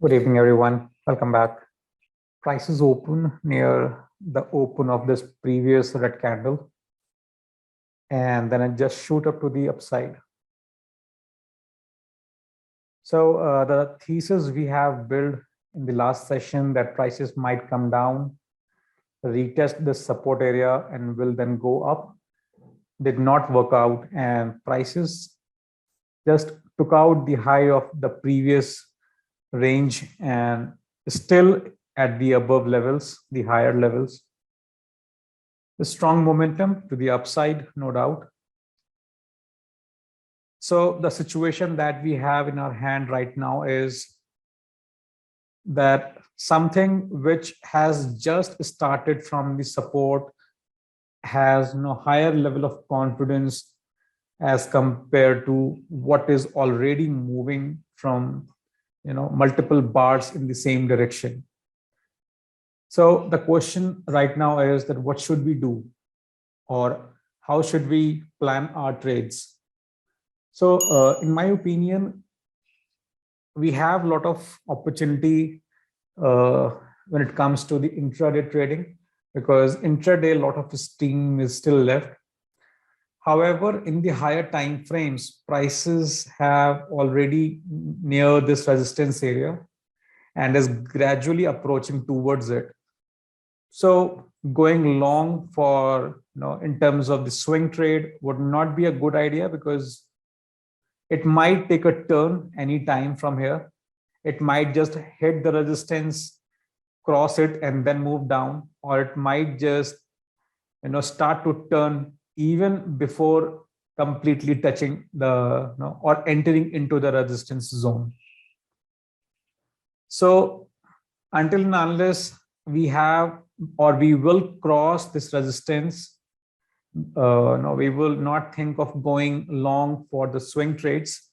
Good evening, everyone. Welcome back. Prices open near the open of this previous red candle, and then it just shoot up to the upside. So the thesis we have built in the last session that prices might come down, retest this support area, and will then go up did not work out, and prices just took out the high of the previous range and still at the above levels, the higher levels. The strong momentum to the upside, no doubt. So the situation that we have in our hand right now is that something which has just started from the support has no higher level of confidence as compared to what is already moving from multiple bars in the same direction. So the question right now is that what should we do, or how should we plan our trades? So in my opinion, we have a lot of opportunity when it comes to the intraday trading, because intraday a lot of steam is still left. However, in the higher time frames, prices have already near this resistance area and is gradually approaching towards it. So going long for in terms of the swing trade would not be a good idea, because it might take a turn any time from here. It might just hit the resistance, cross it, and then move down, or it might just start to turn even before completely touching the or entering into the resistance zone. So until and unless we have or we will cross this resistance, no, we will not think of going long for the swing trades.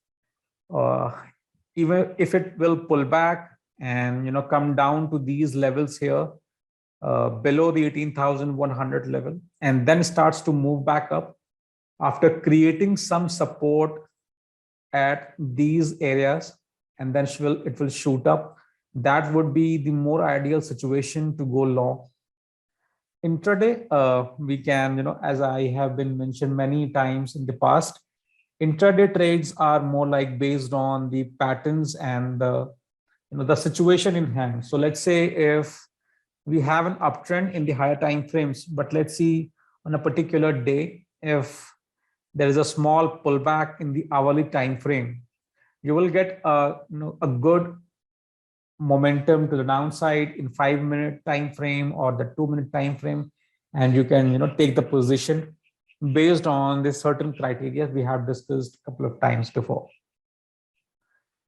Even if it will pull back and come down to these levels here, below the 18,100 level, and then starts to move back up after creating some support at these areas, and then it will shoot up. That would be the more ideal situation to go long. Intraday, we can, as I have been mentioned many times in the past, intraday trades are more like based on the patterns and the situation in hand. So let's say if we have an uptrend in the higher time frames, but let's see on a particular day, if there is a small pullback in the hourly time frame, you will get a good momentum to the downside in 5-minute time frame or the 2-minute time frame, and you can take the position based on this certain criteria we have discussed a couple of times before.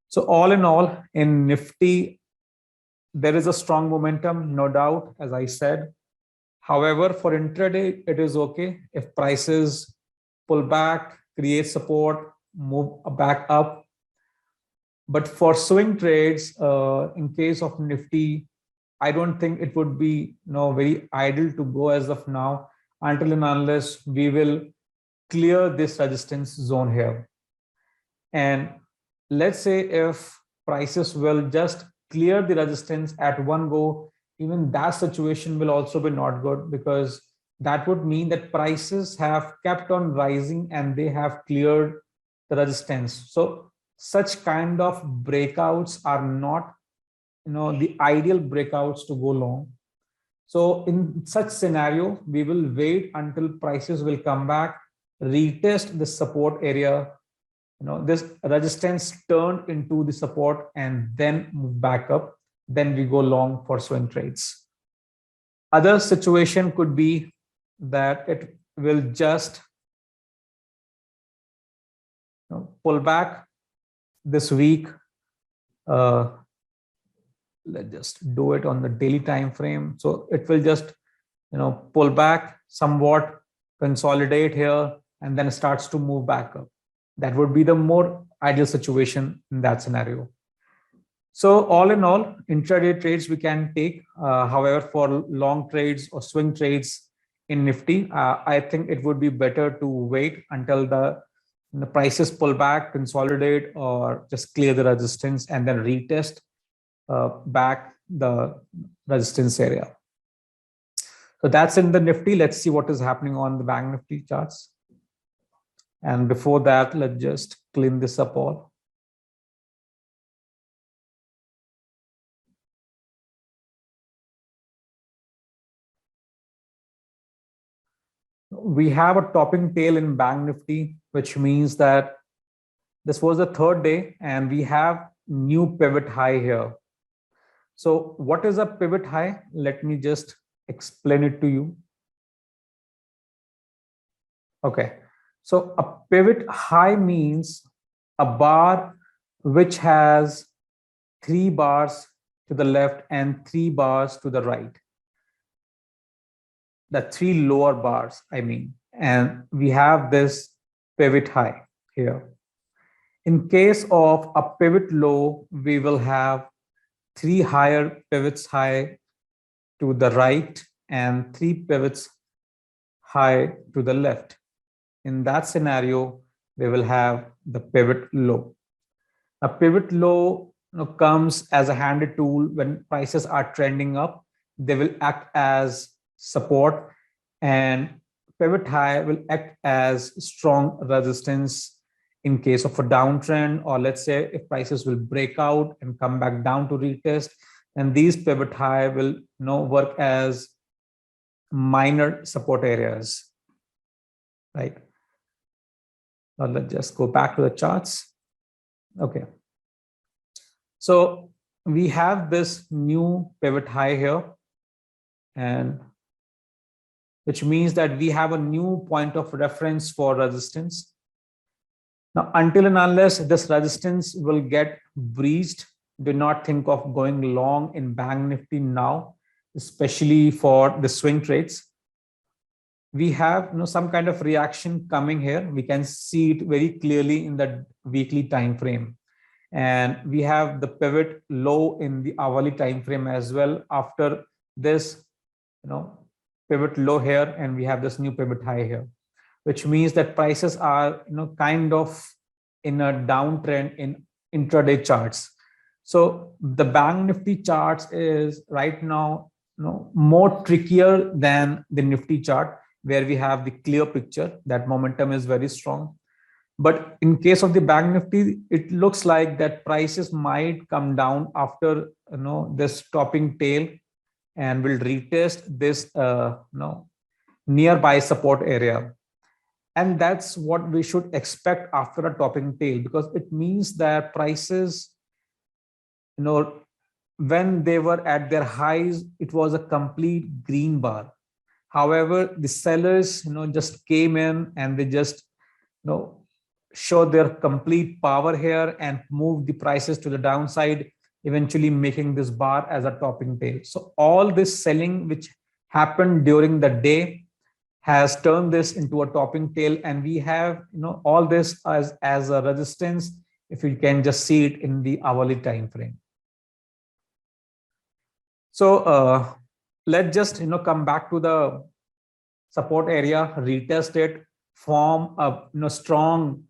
So all in all, in Nifty, there is a strong momentum, no doubt, as I said. However, for intraday, it is okay if prices pull back, create support, move back up. But for swing trades, in case of Nifty, I don't think it would be very ideal to go as of now, until and unless we will clear this resistance zone here. And let's say if prices will just clear the resistance at one go, even that situation will also be not good, because that would mean that prices have kept on rising and they have cleared the resistance. So such kind of breakouts are not the ideal breakouts to go long. So in such scenario, we will wait until prices will come back, retest the support area, this resistance turned into the support, and then move back up. Then we go long for swing trades. Other situation could be that it will just pull back this week. Let's just do it on the daily time frame. So it will just pull back somewhat, consolidate here, and then starts to move back up. That would be the more ideal situation in that scenario. So all in all, intraday trades we can take. However, for long trades or swing trades in Nifty, I think it would be better to wait until the prices pull back, consolidate, or just clear the resistance and then retest back the resistance area. So that's in the Nifty. Let's see what is happening on the Bank Nifty charts. And before that, let's just clean this up all. We have a topping tail in Bank Nifty, which means that this was the third day and we have new pivot high here. So what is a pivot high? Let me just explain it to you. Okay, so a pivot high means a bar which has 3 bars to the left and 3 bars to the right. The 3 lower bars, I mean, and we have this pivot high here. In case of a pivot low, we will have 3 higher pivots high to the right and 3 pivots high to the left. In that scenario, we will have the pivot low. A pivot low comes as a handy tool when prices are trending up. They will act as support, and pivot high will act as strong resistance in case of a downtrend, or let's say if prices will break out and come back down to retest, and these pivot high will work as minor support areas, right? Now let's just go back to the charts. Okay, so we have this new pivot high here, and which means that we have a new point of reference for resistance. Now, until and unless this resistance will get breached, do not think of going long in Bank Nifty now, especially for the swing trades. We have some kind of reaction coming here. We can see it very clearly in the weekly time frame, and we have the pivot low in the hourly time frame as well after this pivot low here, and we have this new pivot high here, which means that prices are kind of in a downtrend in intraday charts. So the Bank Nifty charts is right now more trickier than the Nifty chart, where we have the clear picture that momentum is very strong. But in case of the Bank Nifty, it looks like that prices might come down after this topping tail and will retest this nearby support area. And that's what we should expect after a topping tail, because it means that prices, when they were at their highs, it was a complete green bar. However, the sellers, just came in and they just, showed their complete power here and moved the prices to the downside, eventually making this bar as a topping tail. So all this selling which happened during the day has turned this into a topping tail, and we have all this as a resistance, if you can just see it in the hourly time frame. So let's just come back to the support area, retest it, form a strong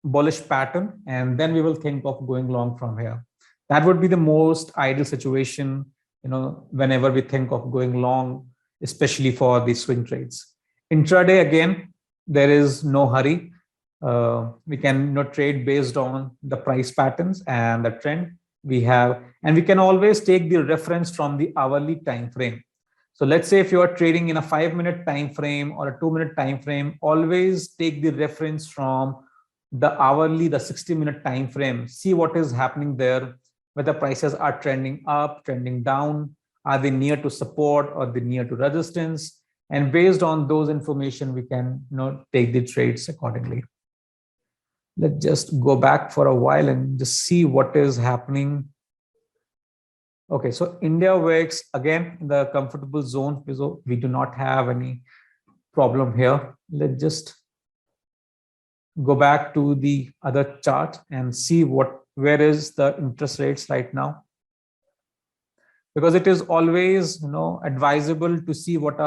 bullish pattern, and then we will think of going long from here. That would be the most ideal situation whenever we think of going long, especially for the swing trades. Intraday, again, there is no hurry. We can trade based on the price patterns and the trend we have, and we can always take the reference from the hourly time frame. So let's say if you are trading in a 5-minute time frame or a 2-minute time frame, always take the reference from the hourly, the 60-minute time frame. See what is happening there, whether prices are trending up, trending down, are they near to support or they near to resistance, and based on those information we can take the trades accordingly. Let's just go back for a while and just see what is happening. Okay, so India WIX again in the comfortable zone, so we do not have any problem here. Let's just go back to the other chart and see where is the interest rates right now, because it is always advisable to see what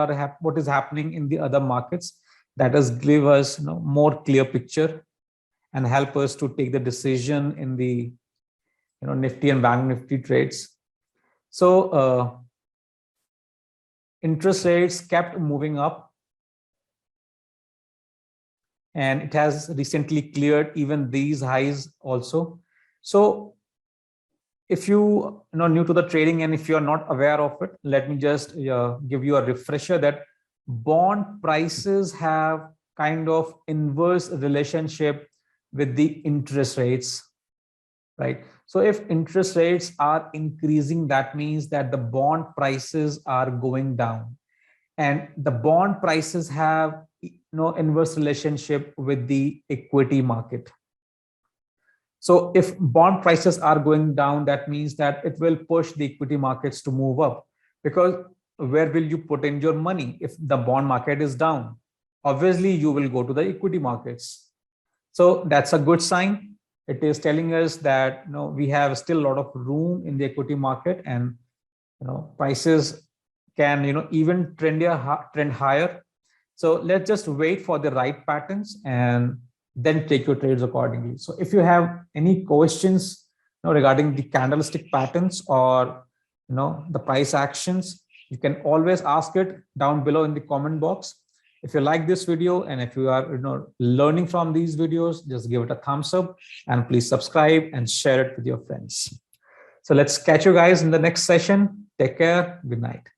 is happening in the other markets. That does give us more clear picture and help us to take the decision in the Nifty and Bank Nifty trades. So interest rates kept moving up, and it has recently cleared even these highs also. So if you are new to the trading and if you are not aware of it, let me just give you a refresher that bond prices have kind of inverse relationship with the interest rates, right? So if interest rates are increasing, that means that the bond prices are going down, and the bond prices have inverse relationship with the equity market. So if bond prices are going down, that means that it will push the equity markets to move up, because where will you put in your money if the bond market is down? Obviously, you will go to the equity markets. So that's a good sign. It is telling us that we have still a lot of room in the equity market, and prices can even trend higher. So let's just wait for the right patterns and then take your trades accordingly. So if you have any questions regarding the candlestick patterns or the price actions, you can always ask it down below in the comment box. If you like this video and if you are learning from these videos, just give it a thumbs up and please subscribe and share it with your friends. So let's catch you guys in the next session. Take care. Good night.